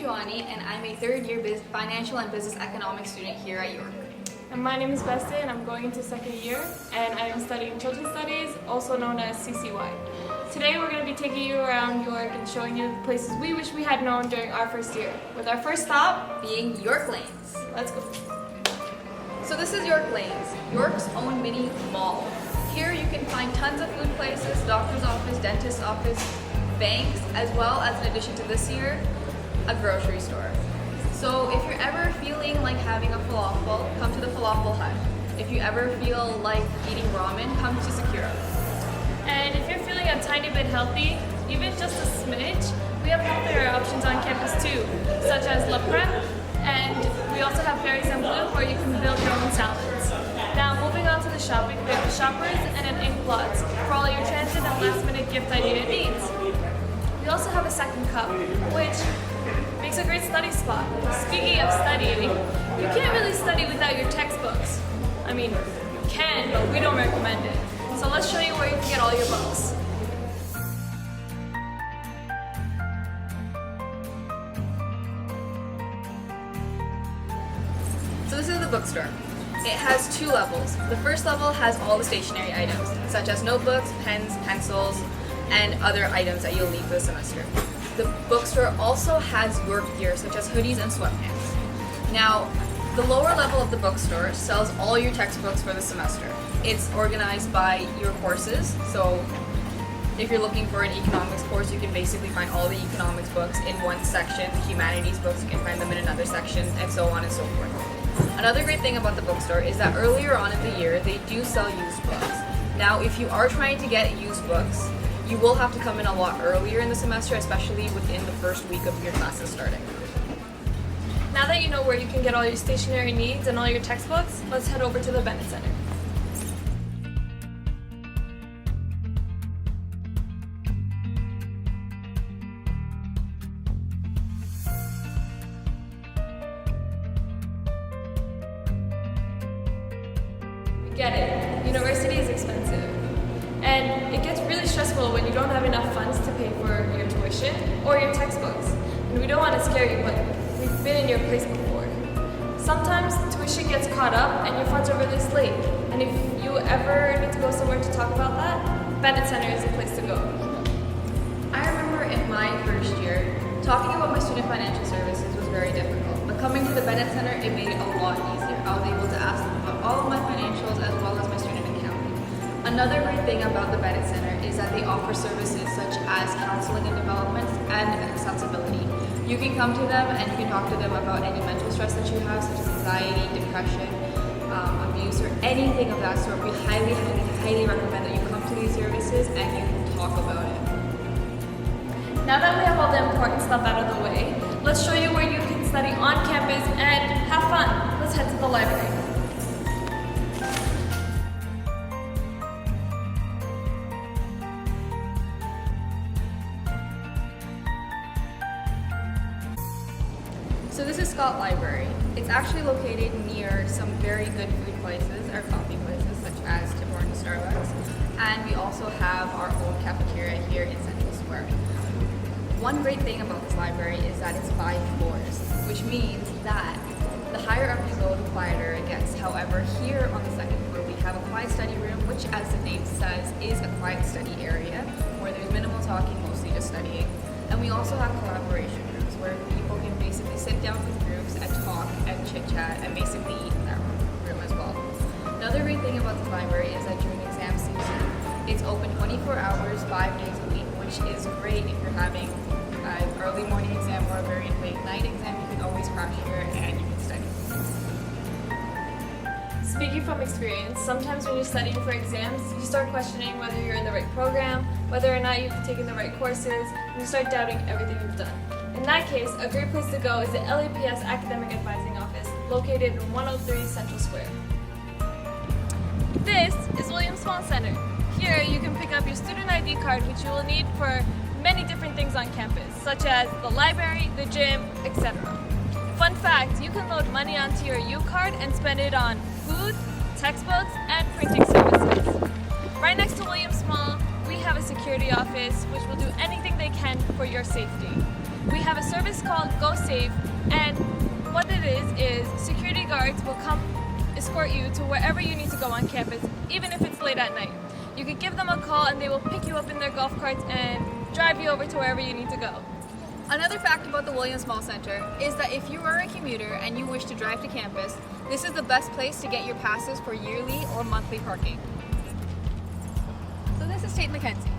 Shivani, and I'm a third-year financial and business economics student here at York. And my name is Beste, and I'm going into second year, and I'm studying Children's Studies, also known as CCY. Today we're going to be taking you around York and showing you the places we wish we had known during our first year, with our first stop being York Lanes. Let's go. So this is York Lanes, York's own mini mall. Here you can find tons of food places, doctor's office, dentist's office, banks, as well as, in addition to this year, a grocery store. So if you're ever feeling like having a falafel, come to the Falafel Hut. If you ever feel like eating ramen, come to Sakura. And if you're feeling a tiny bit healthy, even just a smidge, we have healthier options on campus too, such as La Prep, and we also have Berries and Bloom where you can build your own salads. Now moving on to the shopping, we have the Shoppers and an Inkblots for all your transit and last minute gift idea needs. We also have a second cup, which makes a great study spot. Speaking of studying, you can't really study without your textbooks. I mean, you can, but we don't recommend it. So let's show you where you can get all your books. So this is the bookstore. It has two levels. The first level has all the stationery items, such as notebooks, pens, pencils, and other items that you'll need for the semester. The bookstore also has York gear, such as hoodies and sweatpants. Now, the lower level of the bookstore sells all your textbooks for the semester. It's organized by your courses, so if you're looking for an economics course, you can basically find all the economics books in one section. The humanities books, you can find them in another section, and so on and so forth. Another great thing about the bookstore is that earlier on in the year, they do sell used books. Now, if you are trying to get used books, you will have to come in a lot earlier in the semester, especially within the first week of your classes starting. Now that you know where you can get all your stationery needs and all your textbooks, let's head over to the Bennett Center. Get it. University is expensive. And it gets really stressful when you don't have enough funds to pay for your tuition or your textbooks. And we don't want to scare you, but we've been in your place before. Sometimes tuition gets caught up and your funds are released late. And if you ever need to go somewhere to talk about that, Bennett Center is the place to go. I remember in my first year, talking about my student financial services was very difficult. But coming to the Bennett Center, it made it a lot easier. I was able to ask them about all of my financials as well as my student accounting. Another great thing about the Bennett Center is that they offer services such as counseling and development and accessibility. You can come to them and you can talk to them about any mental stress that you have, such as anxiety, depression, abuse, or anything of that sort. We highly, highly, highly recommend that you come to these services and you can talk about it. Now that we have all the important stuff out of the way, let's show you where you can study on campus and have fun. Let's head to the library. So this is Scott Library. It's actually located near some very good food places or coffee places such as Tim Hortons, Starbucks, and we also have our own cafeteria here in Central Square. One great thing about this library is that it's 5 floors, which means that the higher up you go, the quieter it gets. However, here on the second floor, we have a quiet study room, which, as the name says, is a quiet study area where there's minimal talking, mostly just studying. And we also have collaboration rooms where people can basically sit down with groups and talk and chit-chat and basically eat in that room as well. Another great thing about the library is that during exam season, it's open 24 hours, 5 days a week, which is great if you're having an early morning exam or a very late night exam. You can always crash here and you can study. Speaking from experience, sometimes when you're studying for exams, you start questioning whether you're in the right program, whether or not you've taken the right courses, and you start doubting everything you've done. In that case, a great place to go is the LAPS Academic Advising Office, located in 103 Central Square. This is William Small Center. Here you can pick up your student ID card, which you will need for many different things on campus, such as the library, the gym, etc. Fun fact, you can load money onto your U-card and spend it on food, textbooks, and printing services. Right next to William Small, we have a security office which will do anything they can for your safety. we have a service called Go Save, and what it is security guards will come escort you to wherever you need to go on campus, even if it's late at night. You could give them a call and they will pick you up in their golf carts and drive you over to wherever you need to go. Another fact about the Williams Mall Center is that if you are a commuter and you wish to drive to campus, this is the best place to get your passes for yearly or monthly parking. So this is Tate McKenzie.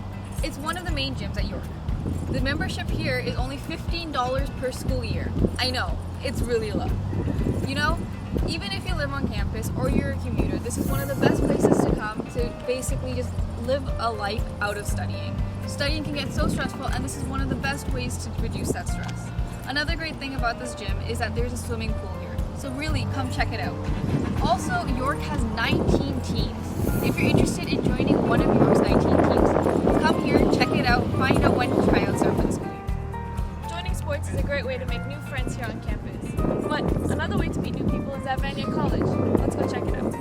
It's one of the main gyms at York. The membership here is only $15 per school year. I know, it's really low. You know, even if you live on campus or you're a commuter, this is one of the best places to come to basically just live a life out of studying. Studying can get so stressful, and this is one of the best ways to reduce that stress. Another great thing about this gym is that there's a swimming pool here, so really come check it out. Also, York has 19 teams. If you're interested in joining one of York's 19 teams, come here, check it out, find out when tryouts are for the school year. Joining sports is a great way to make new friends here on campus. But another way to meet new people is at Vanier College. Let's go check it out.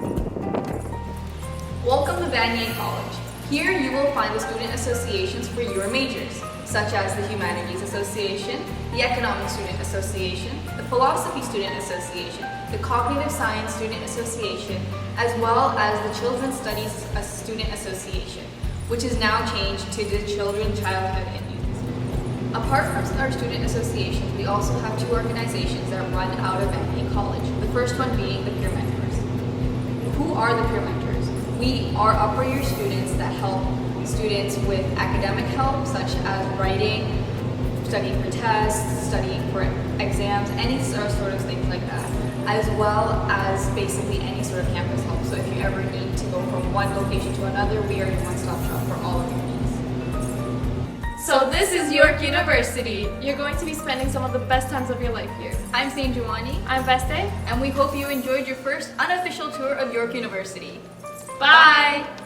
Welcome to Vanier College. Here you will find the student associations for your majors, such as the Humanities Association, the Economics Student Association, the Philosophy Student Association, the Cognitive Science Student Association, as well as the Children's Studies Student Association, which is now changed to the Children, Childhood, and Youth. Apart from our student associations, we also have two organizations that run out of Vanier College, the first one being the Peer Mentors. Who are the Peer Mentors? We are upper year students that help students with academic help, such as writing, studying for tests, studying for exams, any sort of things like that, as well as basically any sort of campus help. So if you ever need to go from one location to another, we are your one-stop shop for all of your needs. So this is York University. You're going to be spending some of the best times of your life here. I'm Saint Giovanni, I'm Veste. and we hope you enjoyed your first unofficial tour of York University. Bye!